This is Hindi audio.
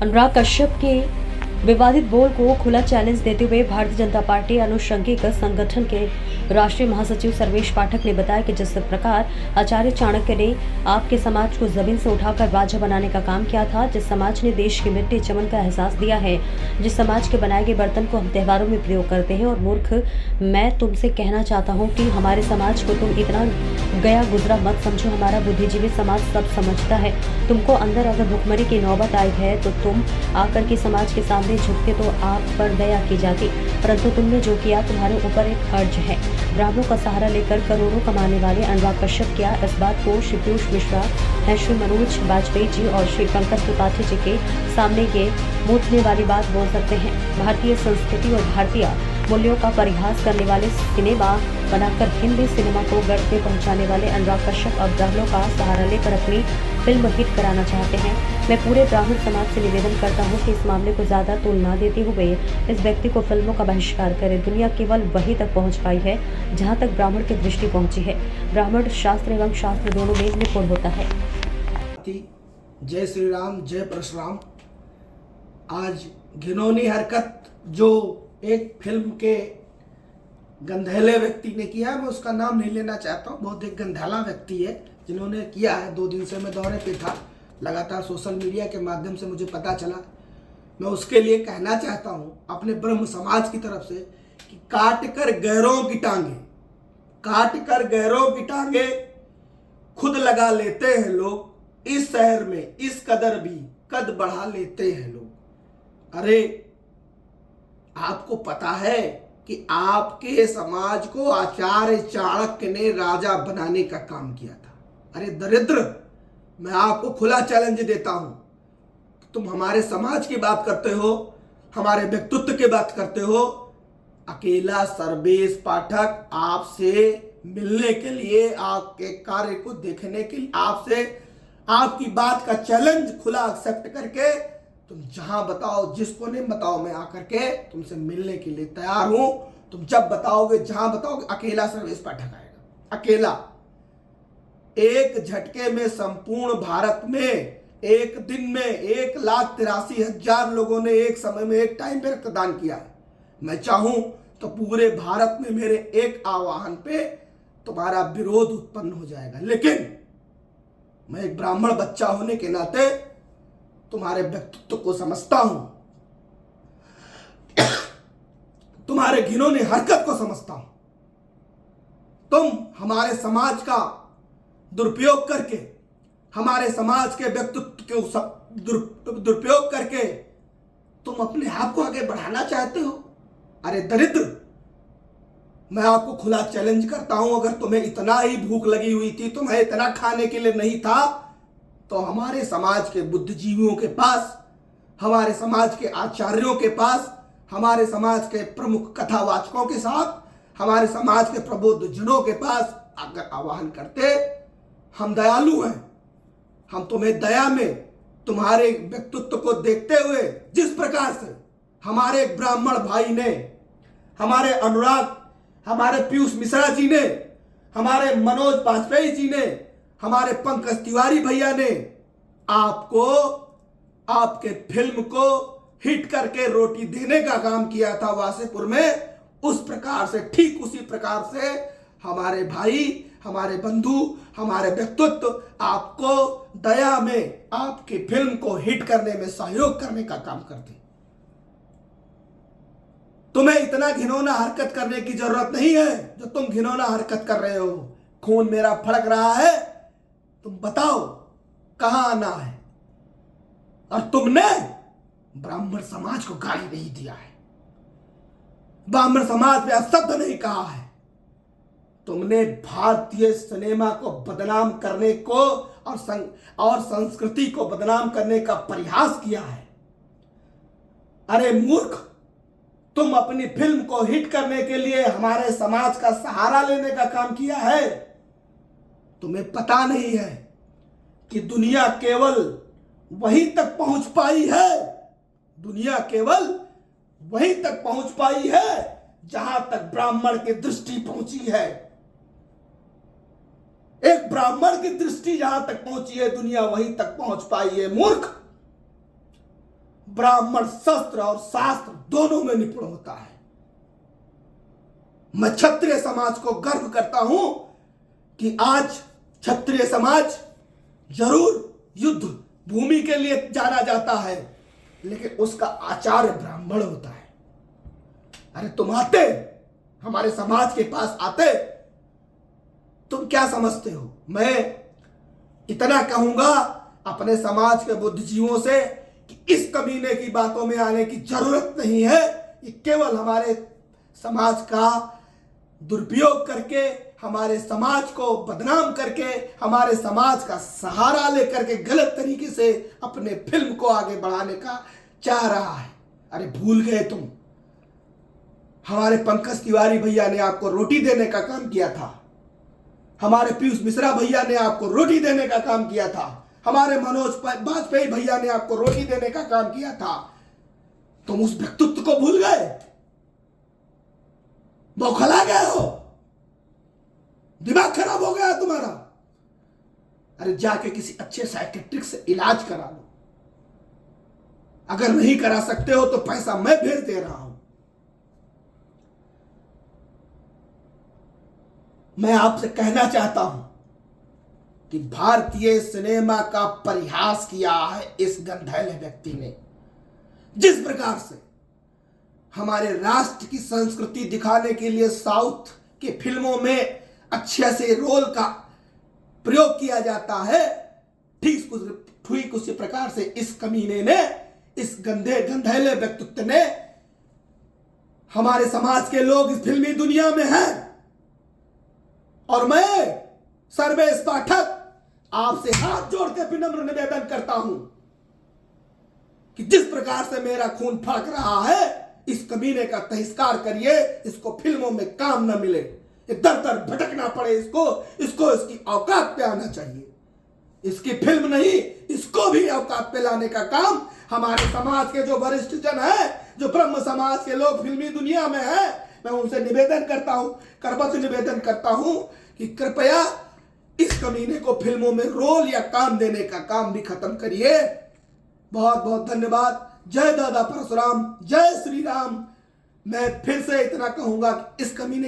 अनुराग कश्यप के विवादित बोल को खुला चैलेंज देते हुए भारतीय जनता पार्टी अनुषंगिक संगठन के राष्ट्रीय महासचिव सर्वेश पाठक ने बताया कि जिस प्रकार आचार्य चाणक्य ने आपके समाज को जमीन से उठाकर राजा बनाने का काम किया था, जिस समाज ने देश की मिट्टी चमन का एहसास दिया है, जिस समाज के बनाए गए बर्तन को हम त्योहारों में प्रयोग करते हैं, और मूर्ख मैं तुमसे कहना चाहता हूँ कि हमारे समाज को तुम इतना गया गुजरा मत समझो। हमारा बुद्धिजीवी समाज सब समझता है। तुमको अंदर अगर भुखमरी की नौबत आई है तो तुम आकर के समाज के सामने झुकते तो आप पर दया की जाती, परंतु तुमने जो किया तुम्हारे ऊपर एक कर्ज है। ब्राह्मणों का सहारा लेकर करोड़ों कमाने वाले अनुराग कश्यप क्या इस बात को श्री पीयूष मिश्रा है, श्री मनोज वाजपेयी जी और श्री पंकज त्रिपाठी जी के सामने ये मूतने वाली बात बोल सकते हैं? भारतीय संस्कृति और भारतीय मूल्यों का परिहास करने वाले सिनेमा बनाकर हिंदी सिनेमा को गर्त पे पहुंचाने वाले अनुराग कश्यप अब ब्राह्मणों का सहारा लेकर अपनी फिल्म हिट कराना चाहते हैं। मैं पूरे ब्राह्मण समाज से निवेदन करता हूं कि इस मामले को ज्यादा तूल न देते हुए इस व्यक्ति को फिल्मों का बहिष्कार करें। दुनिया केवल वहीं तक पहुंच पाई है जहां तक ब्राह्मण की दृष्टि पहुंची है। ब्राह्मण शास्त्र एवं शास्त्र दोनों में निपुण होता है। जय श्री राम, जय परशुराम। आज घिनौनी हरकत जो एक फिल्म के गंधेले व्यक्ति ने किया है, मैं उसका नाम नहीं लेना चाहता हूँ, बहुत एक गंधेला व्यक्ति है जिन्होंने किया है। 2 दिन से मैं दौरे पे था, लगातार सोशल मीडिया के माध्यम से मुझे पता चला। मैं उसके लिए कहना चाहता हूँ अपने ब्रह्म समाज की तरफ से कि काट कर गैरों की टांगे खुद लगा लेते हैं लोग। इस शहर में इस कदर भी कद बढ़ा लेते हैं लोग। अरे आपको पता है कि आपके समाज को आचार्य चाणक्य ने राजा बनाने का काम किया था। अरे दरिद्र, मैं आपको खुला चैलेंज देता हूं, तुम हमारे समाज की बात करते हो, हमारे व्यक्तित्व की बात करते हो। अकेला सर्वेश पाठक आपसे मिलने के लिए, आपके कार्य को देखने के लिए, आपसे आपकी बात का चैलेंज खुला एक्सेप्ट करके तुम जहां बताओ, जिस कोने बताओ, मैं आकर के तुमसे मिलने के लिए तैयार हूं। तुम जब बताओगे, जहां बताओगे, अकेला सर्वेश पाठक आएगा। अकेला एक झटके में संपूर्ण भारत में एक दिन में 1,83,000 लोगों ने एक समय में एक टाइम पे रक्तदान किया है। मैं चाहूं तो पूरे भारत में मेरे एक आह्वान पे तुम्हारा विरोध उत्पन्न हो जाएगा, लेकिन मैं एक ब्राह्मण बच्चा होने के नाते तुम्हारे व्यक्तित्व को समझता हूं, तुम्हारे घिनौनी हरकत को समझता हूं। तुम हमारे समाज का दुरुपयोग करके, हमारे समाज के व्यक्तित्व के दुरुपयोग करके तुम अपने आप को आगे बढ़ाना चाहते हो। अरे दरिद्र, मैं आपको खुला चैलेंज करता हूं, अगर तुम्हें इतना ही भूख लगी हुई थी, तुम्हें इतना खाने के लिए नहीं था, तो हमारे समाज के बुद्धिजीवियों के पास, हमारे समाज के आचार्यों के पास, हमारे समाज के प्रमुख कथावाचकों के साथ, हमारे समाज के प्रबुद्ध जनों के पास अगर आह्वान करते, हम दयालु हैं, हम तुम्हें दया में तुम्हारे व्यक्तित्व को देखते हुए, जिस प्रकार से हमारे एक ब्राह्मण भाई ने, हमारे अनुराग, हमारे पीयूष मिश्रा जी ने, हमारे मनोज वाजपेयी जी ने, हमारे पंकज तिवारी भैया ने आपको, आपके फिल्म को हिट करके रोटी देने का काम किया था वासेपुर में, उस प्रकार से, ठीक उसी प्रकार से हमारे भाई, हमारे बंधु, हमारे व्यक्तित्व आपको दया में आपकी फिल्म को हिट करने में सहयोग करने का काम करते। तुम्हें इतना घिनौना हरकत करने की जरूरत नहीं है जो तुम घिनौना हरकत कर रहे हो। खून मेरा फड़क रहा है, तुम बताओ कहां आना है। और तुमने ब्राह्मण समाज को गाली नहीं दिया है, ब्राह्मण समाज पे अपशब्द नहीं कहा है, तुमने भारतीय सिनेमा को बदनाम करने को और संस्कृति को बदनाम करने का प्रयास किया है। अरे मूर्ख, तुम अपनी फिल्म को हिट करने के लिए हमारे समाज का सहारा लेने का काम किया है। तुम्हें पता नहीं है कि दुनिया केवल वहीं तक पहुंच पाई है, दुनिया केवल वहीं तक पहुंच पाई है जहां तक ब्राह्मण की दृष्टि पहुंची है। एक ब्राह्मण की दृष्टि जहां तक पहुंची है, दुनिया वहीं तक पहुंच पाई है। मूर्ख, ब्राह्मण शस्त्र और शास्त्र दोनों में निपुण होता है। मैं क्षत्रिय समाज को गर्व करता हूं कि आज क्षत्रिय समाज जरूर युद्ध भूमि के लिए जाना जाता है, लेकिन उसका आचार्य ब्राह्मण होता है। अरे तुम आते, हमारे समाज के पास आते, तुम क्या समझते हो? मैं इतना कहूंगा अपने समाज के बुद्धिजीवियों से कि इस कमीने की बातों में आने की जरूरत नहीं है। ये केवल हमारे समाज का दुरुपयोग करके, हमारे समाज को बदनाम करके, हमारे समाज का सहारा लेकर के गलत तरीके से अपने फिल्म को आगे बढ़ाने का चाह रहा है। अरे भूल गए तुम, हमारे पंकज तिवारी भैया ने आपको रोटी देने का काम किया था, हमारे पीयूष मिश्रा भैया ने आपको रोटी देने का काम किया था, हमारे मनोज वाजपेयी भैया ने आपको रोटी देने का काम किया था। तुम उस व्यक्तित्व को भूल गए, बौखला गए हो, दिमाग खराब हो गया तुम्हारा। अरे जाके किसी अच्छे साइकियाट्रिस्ट से इलाज करा लो। अगर नहीं करा सकते हो तो पैसा मैं भेज दे रहा हूं। मैं आपसे कहना चाहता हूं कि भारतीय सिनेमा का परिहास किया है इस गंधैले व्यक्ति ने। जिस प्रकार से हमारे राष्ट्र की संस्कृति दिखाने के लिए साउथ की फिल्मों में अच्छे से रोल का प्रयोग किया जाता है, ठीक उसी प्रकार से इस कमीने ने, इस गंधैले व्यक्तित्व ने, हमारे समाज के लोग इस फिल्मी दुनिया में हैं। और मैं सर्वेश पाठक आपसे हाथ जोड़ के विनम्र निवेदन करता हूं कि जिस प्रकार से मेरा खून फड़क रहा है, इस कमीने का बहिष्कार करिए। इसको फिल्मों में काम न मिले, दर दर भटकना पड़े, इसको इसकी औकात पे आना चाहिए। इसकी फिल्म नहीं, इसको भी औकात पे लाने का काम हमारे समाज के जो वरिष्ठ जन है, जो ब्रह्म समाज के लोग फिल्मी दुनिया में हैं, मैं उनसे निवेदन करता हूं, करबद्ध निवेदन करता हूं कि कृपया इस कमीने को फिल्मों में रोल या काम देने का काम भी खत्म करिए। बहुत बहुत धन्यवाद। जय दादा परशुराम, जय श्री राम। मैं फिर से इतना कहूंगा कि इस कमीने